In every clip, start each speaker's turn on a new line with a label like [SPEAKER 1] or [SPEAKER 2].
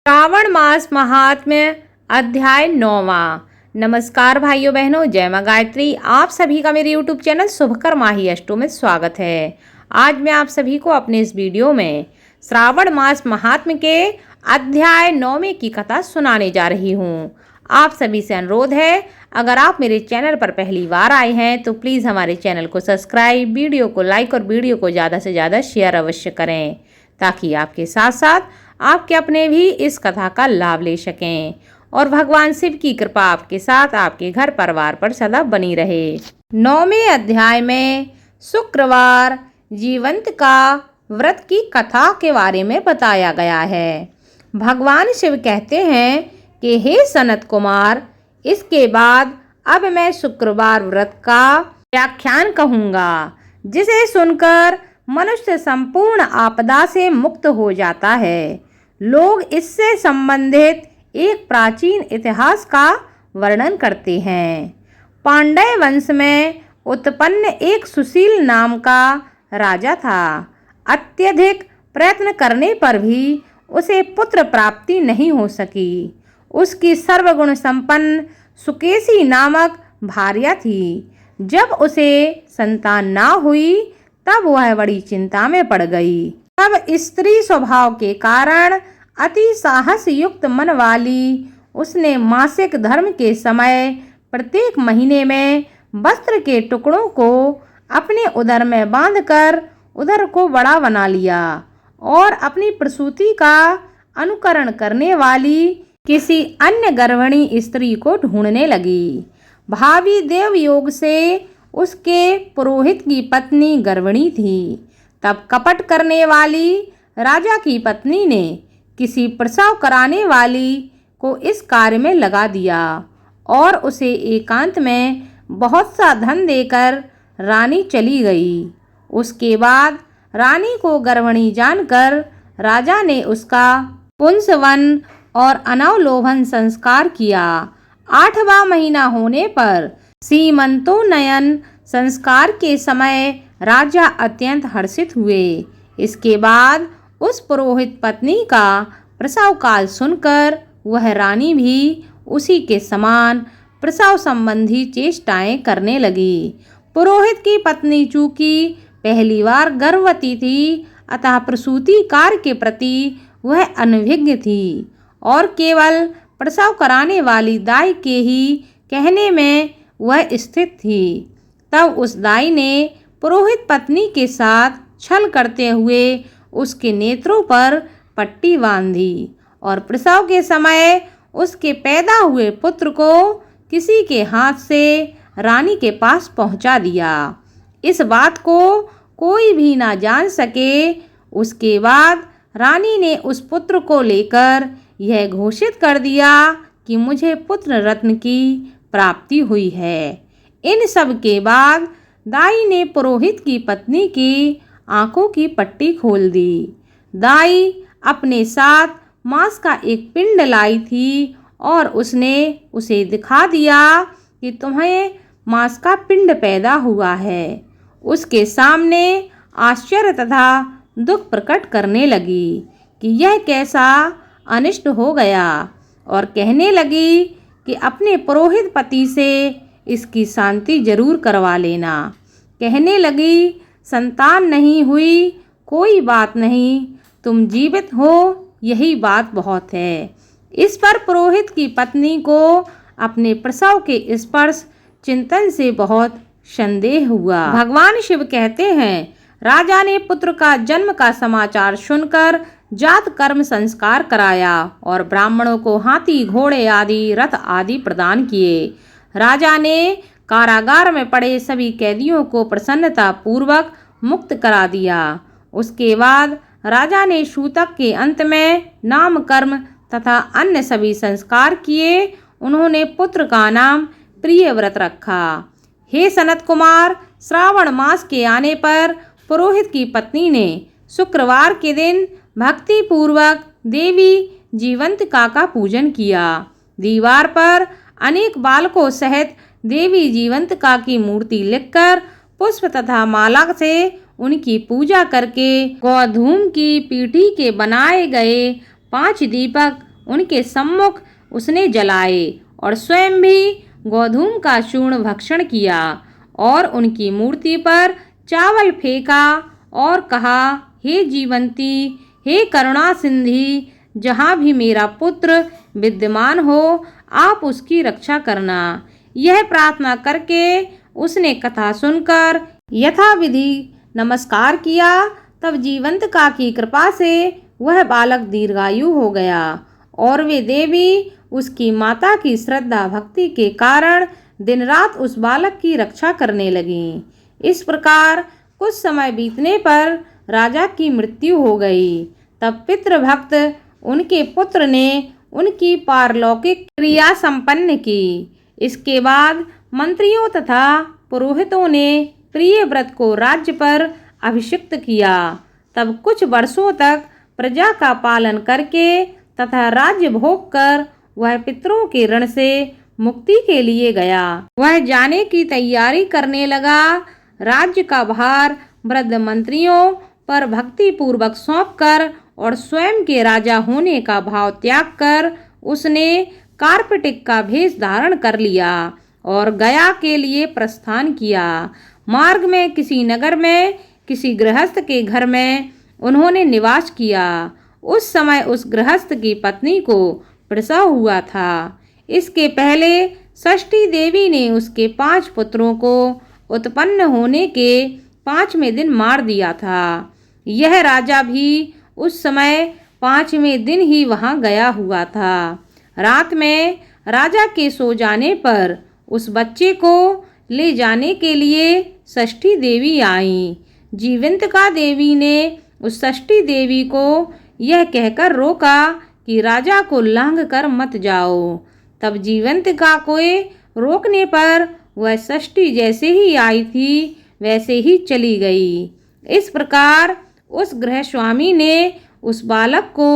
[SPEAKER 1] श्रावण मास महात्म्य अध्याय 9वां। नमस्कार भाइयों बहनों, जय मां गायत्री। आप सभी का मेरे YouTube चैनल शुभकर माही अष्टो में स्वागत है। आज मैं आप सभी को अपने इस वीडियो में श्रावण मास महात्म्य के अध्याय 9वें की कथा सुनाने जा रही हूँ। आप सभी से अनुरोध है, अगर आप मेरे चैनल पर पहली बार आए हैं तो प्लीज़ हमारे चैनल को सब्सक्राइब, वीडियो को लाइक और वीडियो को ज़्यादा से ज़्यादा शेयर अवश्य करें, ताकि आपके साथ साथ आपके अपने भी इस कथा का लाभ ले सकें और भगवान शिव की कृपा आपके साथ आपके घर परिवार पर सदा बनी रहे। 9वें अध्याय में शुक्रवार जीवंत का व्रत की कथा के बारे में बताया गया है। भगवान शिव कहते हैं कि हे सनत कुमार, इसके बाद अब मैं शुक्रवार व्रत का व्याख्यान कहूँगा, जिसे सुनकर मनुष्य संपूर्ण आपदा से मुक्त हो जाता है। लोग इससे संबंधित एक प्राचीन इतिहास का वर्णन करते हैं। पांड्य वंश में उत्पन्न एक सुशील नाम का राजा था। अत्यधिक प्रयत्न करने पर भी उसे पुत्र प्राप्ति नहीं हो सकी। उसकी सर्वगुण संपन्न सुकेशी नामक भार्या थी। जब उसे संतान ना हुई तब वह बड़ी चिंता में पड़ गई। तब स्त्री स्वभाव के कारण अति साहस युक्त मन वाली उसने मासिक धर्म के समय प्रत्येक महीने में वस्त्र के टुकड़ों को अपने उदर में बांधकर उदर को बड़ा बना लिया और अपनी प्रसूति का अनुकरण करने वाली किसी अन्य गर्भिणी स्त्री को ढूंढने लगी। भावी देव योग से उसके पुरोहित की पत्नी गर्भिणी थी। तब कपट करने वाली राजा की पत्नी ने किसी प्रसव कराने वाली को इस कार्य में लगा दिया और उसे एकांत में बहुत सा धन देकर रानी चली गई। उसके बाद रानी को गर्भिणी जानकर राजा ने उसका पुंसवन और अनवलोभन संस्कार किया। 8वां महीना होने पर सीमंतोन्नयन संस्कार के समय राजा अत्यंत हर्षित हुए। इसके बाद उस पुरोहित पत्नी का प्रसव काल सुनकर वह रानी भी उसी के समान प्रसव संबंधी चेष्टाएं करने लगी। पुरोहित की पत्नी चूंकि पहली बार गर्भवती थी, अतः प्रसूति कार्य के प्रति वह अनभिज्ञ थी और केवल प्रसव कराने वाली दाई के ही कहने में वह स्थित थी। तब उस दाई ने पुरोहित पत्नी के साथ छल करते हुए उसके नेत्रों पर पट्टी बांधी और प्रसव के समय उसके पैदा हुए पुत्र को किसी के हाथ से रानी के पास पहुंचा दिया। इस बात को कोई भी ना जान सके। उसके बाद रानी ने उस पुत्र को लेकर यह घोषित कर दिया कि मुझे पुत्र रत्न की प्राप्ति हुई है। इन सब के बाद दाई ने पुरोहित की पत्नी की आंखों की पट्टी खोल दी। दाई अपने साथ मांस का एक पिंड लाई थी और उसने उसे दिखा दिया कि तुम्हें मांस का पिंड पैदा हुआ है। उसके सामने आश्चर्य तथा दुख प्रकट करने लगी कि यह कैसा अनिष्ट हो गया और कहने लगी कि अपने पुरोहित पति से इसकी शांति जरूर करवा लेना। कहने लगी, संतान नहीं हुई कोई बात नहीं, तुम जीवित हो यही बात बहुत है। इस पर पुरोहित की पत्नी को अपने प्रसव के स्पर्श चिंतन से बहुत संदेह हुआ। भगवान शिव कहते हैं, राजा ने पुत्र का जन्म का समाचार सुनकर जात कर्म संस्कार कराया और ब्राह्मणों को हाथी, घोड़े आदि रथ आदि प्रदान किए। राजा ने कारागार में पड़े सभी कैदियों को प्रसन्नता पूर्वक मुक्त करा दिया। उसके बाद राजा ने सूतक के अंत में नामकर्म तथा अन्य सभी संस्कार किए। उन्होंने पुत्र का नाम प्रियव्रत रखा। हे सनत कुमार, श्रावण मास के आने पर पुरोहित की पत्नी ने शुक्रवार के दिन भक्ति पूर्वक देवी जीवंतिका का पूजन किया। दीवार पर अनेक बालकों सहित देवी जीवंतिका की मूर्ति लिखकर पुष्प तथा माला से उनकी पूजा करके गौधूम की पीठी के बनाए गए 5 दीपक उनके सम्मुख उसने जलाए और स्वयं भी गोधूम का चूर्ण भक्षण किया और उनकी मूर्ति पर चावल फेंका और कहा, हे जीवंती, हे करुणा सिंधी, जहाँ भी मेरा पुत्र विद्यमान हो आप उसकी रक्षा करना। यह प्रार्थना करके उसने कथा सुनकर यथाविधि नमस्कार किया। तब जीवंतिका की कृपा से वह बालक दीर्घायु हो गया और वे देवी उसकी माता की श्रद्धा भक्ति के कारण दिन रात उस बालक की रक्षा करने लगीं। इस प्रकार कुछ समय बीतने पर राजा की मृत्यु हो गई। तब पितृभक्त उनके पुत्र ने उनकी पारलौकिक क्रिया संपन्न की। इसके बाद मंत्रियों तथा पुरोहितों ने प्रियव्रत को राज्य पर अभिषिक्त किया। तब कुछ वर्षों तक प्रजा का पालन करके तथा राज्य भोग कर वह पितरों के ऋण से मुक्ति के लिए गया। वह जाने की तैयारी करने लगा। राज्य का भार वृद्ध मंत्रियों पर भक्ति पूर्वक सौंपकर और स्वयं के राजा होने का भाव त्याग कर उसने कार्पटिक का भेष धारण कर लिया और गया के लिए प्रस्थान किया। मार्ग में किसी नगर में किसी गृहस्थ के घर में उन्होंने निवास किया। उस समय उस गृहस्थ की पत्नी को प्रसव हुआ था। इसके पहले षष्ठी देवी ने उसके 5 पुत्रों को उत्पन्न होने के 5वें दिन मार दिया था। यह राजा भी उस समय 5वें दिन ही वहां गया हुआ था। रात में राजा के सो जाने पर उस बच्चे को ले जाने के लिए षष्ठी देवी आईं। जीवंतिका देवी ने उस षष्ठी देवी को यह कहकर रोका कि राजा को लांघ कर मत जाओ। तब जीवंतिका को रोकने पर वह षष्ठी जैसे ही आई थी वैसे ही चली गई। इस प्रकार उस गृहस्वामी ने उस बालक को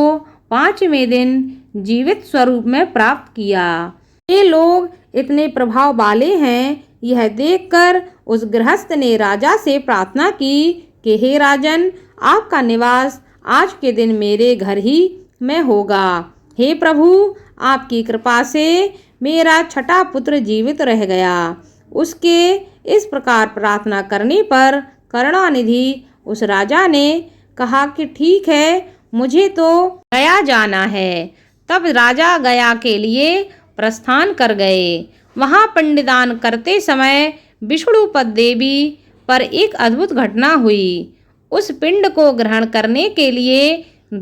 [SPEAKER 1] 5वें दिन जीवित स्वरूप में प्राप्त किया। ये लोग इतने प्रभाव वाले हैं, यह देखकर उस गृहस्थ ने राजा से प्रार्थना की कि हे राजन, आपका निवास आज के दिन मेरे घर ही में होगा। हे प्रभु, आपकी कृपा से मेरा छठा पुत्र जीवित रह गया। उसके इस प्रकार प्रार्थना करने पर करुणानिधि उस राजा ने कहा कि ठीक है, मुझे तो गया जाना है। तब राजा गया के लिए प्रस्थान कर गए। वहां पिंडदान करते समय विष्णुपद देवी पर एक अद्भुत घटना हुई। उस पिंड को ग्रहण करने के लिए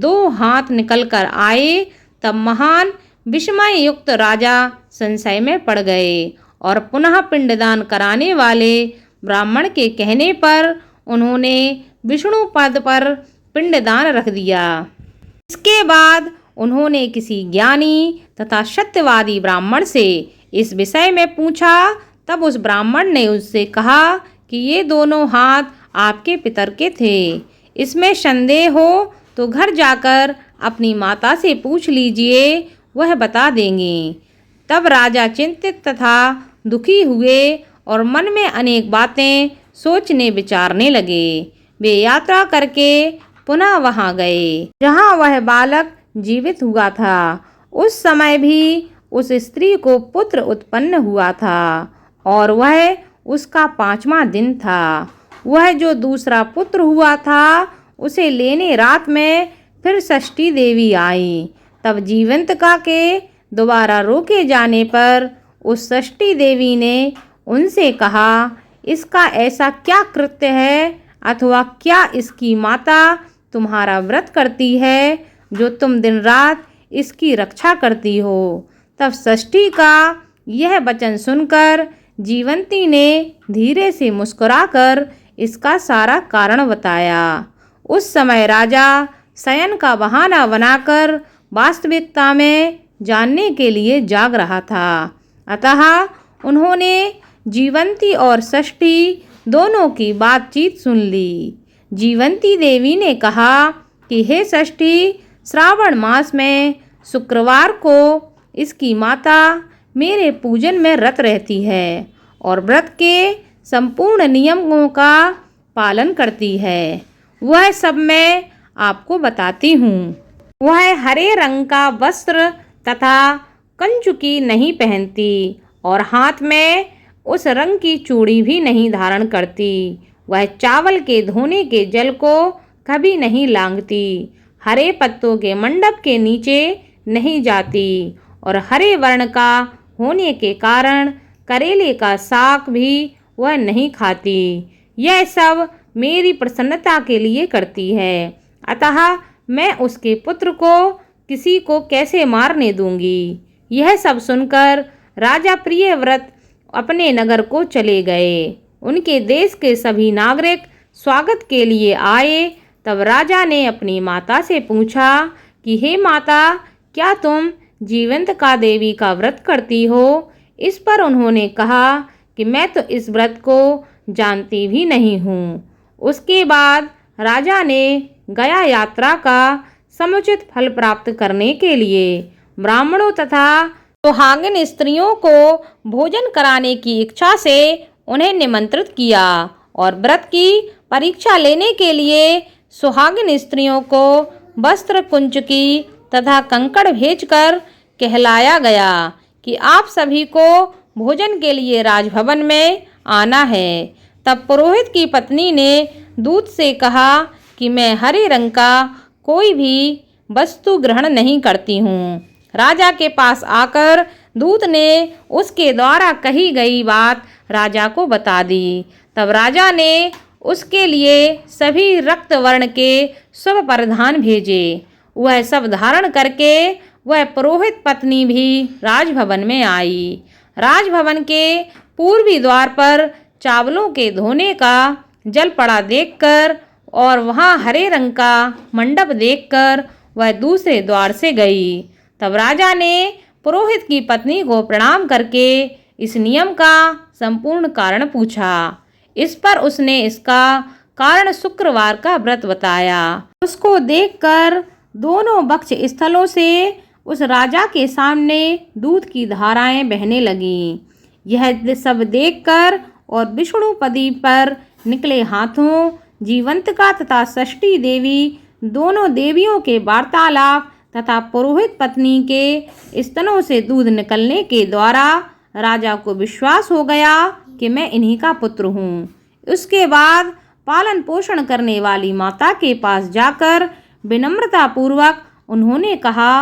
[SPEAKER 1] 2 हाथ निकल कर आए। तब महान विस्मय युक्त राजा संशय में पड़ गए और पुनः पिंडदान कराने वाले ब्राह्मण के कहने पर उन्होंने विष्णुपद पर पिंडदान रख दिया। इसके बाद उन्होंने किसी ज्ञानी तथा सत्यवादी ब्राह्मण से इस विषय में पूछा। तब उस ब्राह्मण ने उससे कहा कि ये दोनों हाथ आपके पितर के थे। इसमें संदेह हो तो घर जाकर अपनी माता से पूछ लीजिए, वह बता देंगे। तब राजा चिंतित तथा दुखी हुए और मन में अनेक बातें सोचने विचारने लगे। वे यात्रा करके पुनः वहां गए जहां वह बालक जीवित हुआ था। उस समय भी उस स्त्री को पुत्र उत्पन्न हुआ था और वह उसका 5वां दिन था। वह जो दूसरा पुत्र हुआ था उसे लेने रात में फिर षष्ठी देवी आई। तब जीवंतिका के दोबारा रोके जाने पर उस षष्ठी देवी ने उनसे कहा, इसका ऐसा क्या कृत्य है अथवा क्या इसकी माता तुम्हारा व्रत करती है जो तुम दिन रात इसकी रक्षा करती हो। तब षष्ठी का यह वचन सुनकर जीवंती ने धीरे से मुस्कुराकर इसका सारा कारण बताया। उस समय राजा शयन का बहाना बनाकर वास्तविकता में जानने के लिए जाग रहा था। अतः उन्होंने जीवंती और षष्ठी दोनों की बातचीत सुन ली। जीवंती देवी ने कहा कि हे षष्ठी, श्रावण मास में शुक्रवार को इसकी माता मेरे पूजन में रत रहती है और व्रत के संपूर्ण नियमों का पालन करती है। वह सब मैं आपको बताती हूँ। वह हरे रंग का वस्त्र तथा कंचुकी नहीं पहनती और हाथ में उस रंग की चूड़ी भी नहीं धारण करती। वह चावल के धोने के जल को कभी नहीं लांघती, हरे पत्तों के मंडप के नीचे नहीं जाती और हरे वर्ण का होने के कारण करेले का साग भी वह नहीं खाती। यह सब मेरी प्रसन्नता के लिए करती है, अतः मैं उसके पुत्र को किसी को कैसे मारने दूंगी। यह सब सुनकर राजा प्रियव्रत अपने नगर को चले गए। उनके देश के सभी नागरिक स्वागत के लिए आए। तब राजा ने अपनी माता से पूछा कि हे माता, क्या तुम जीवंतिका देवी का व्रत करती हो? इस पर उन्होंने कहा कि मैं तो इस व्रत को जानती भी नहीं हूँ। उसके बाद राजा ने गया यात्रा का समुचित फल प्राप्त करने के लिए ब्राह्मणों तथा सुहागिन स्त्रियों को भोजन कराने की इच्छा से उन्हें निमंत्रित किया और व्रत की परीक्षा लेने के लिए सुहागिन स्त्रियों को वस्त्र, कुंचकी तथा कंकड़ भेजकर कहलाया गया कि आप सभी को भोजन के लिए राजभवन में आना है। तब पुरोहित की पत्नी ने दूत से कहा कि मैं हरे रंग का कोई भी वस्तु ग्रहण नहीं करती हूँ। राजा के पास आकर दूत ने उसके द्वारा कही गई बात राजा को बता दी। तब राजा ने उसके लिए सभी रक्त वर्ण के शुभ परिधान भेजे। वह सब धारण करके वह पुरोहित पत्नी भी राजभवन में आई। राजभवन के पूर्वी द्वार पर चावलों के धोने का जल पड़ा देखकर और वहाँ हरे रंग का मंडप देखकर वह दूसरे द्वार से गई। तब राजा ने पुरोहित की पत्नी को प्रणाम करके इस नियम का संपूर्ण कारण पूछा। इस पर उसने इसका कारण शुक्रवार का व्रत बताया। उसको देखकर दोनों वक्ष स्थलों से उस राजा के सामने दूध की धाराएं बहने लगीं। यह सब देखकर और विष्णुपदी पर निकले हाथों जीवंतिका तथा षष्ठी देवी दोनों देवियों के वार्तालाप तथा पुरोहित पत्नी के स्तनों से दूध निकलने के द्वारा राजा को विश्वास हो गया कि मैं इन्हीं का पुत्र हूँ। उसके बाद पालन पोषण करने वाली माता के पास जाकर विनम्रता पूर्वक उन्होंने कहा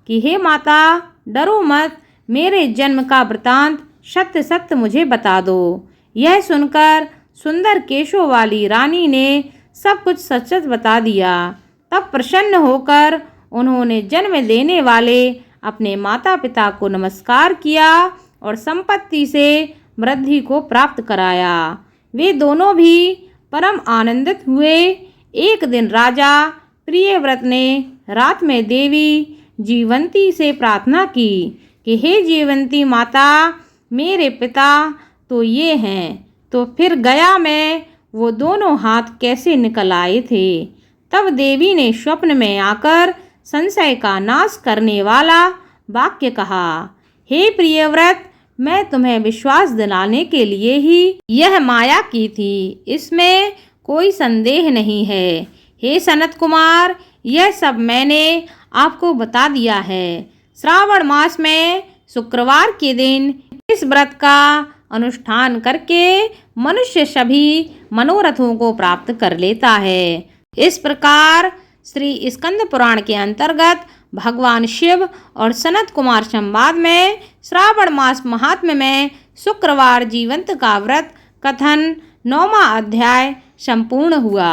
[SPEAKER 1] कि हे माता, डरो मत, मेरे जन्म का वृतांत सत्य सत्य मुझे बता दो। यह सुनकर सुंदर केशों वाली रानी ने सब कुछ सच सच बता दिया। तब प्रसन्न होकर उन्होंने जन्म देने वाले अपने माता पिता को नमस्कार किया और संपत्ति से वृद्धि को प्राप्त कराया। वे दोनों भी परम आनंदित हुए। एक दिन राजा प्रियव्रत ने रात में देवी जीवंती से प्रार्थना की कि हे जीवंती माता, मेरे पिता तो ये हैं, तो फिर गया में वो दोनों हाथ कैसे निकल आए थे। तब देवी ने स्वप्न में आकर संशय का नाश करने वाला वाक्य कहा, हे प्रियव्रत, मैं तुम्हें विश्वास दिलाने के लिए ही यह माया की थी, इसमें कोई संदेह नहीं है। हे सनत कुमार, यह सब मैंने आपको बता दिया है। श्रावण मास में शुक्रवार के दिन इस व्रत का अनुष्ठान करके मनुष्य सभी मनोरथों को प्राप्त कर लेता है। इस प्रकार श्री स्कंद पुराण के अंतर्गत भगवान शिव और सनत कुमार संवाद में श्रावण मास महात्म्य में शुक्रवार जीवंतिका व्रत कथन 9वां अध्याय संपूर्ण हुआ।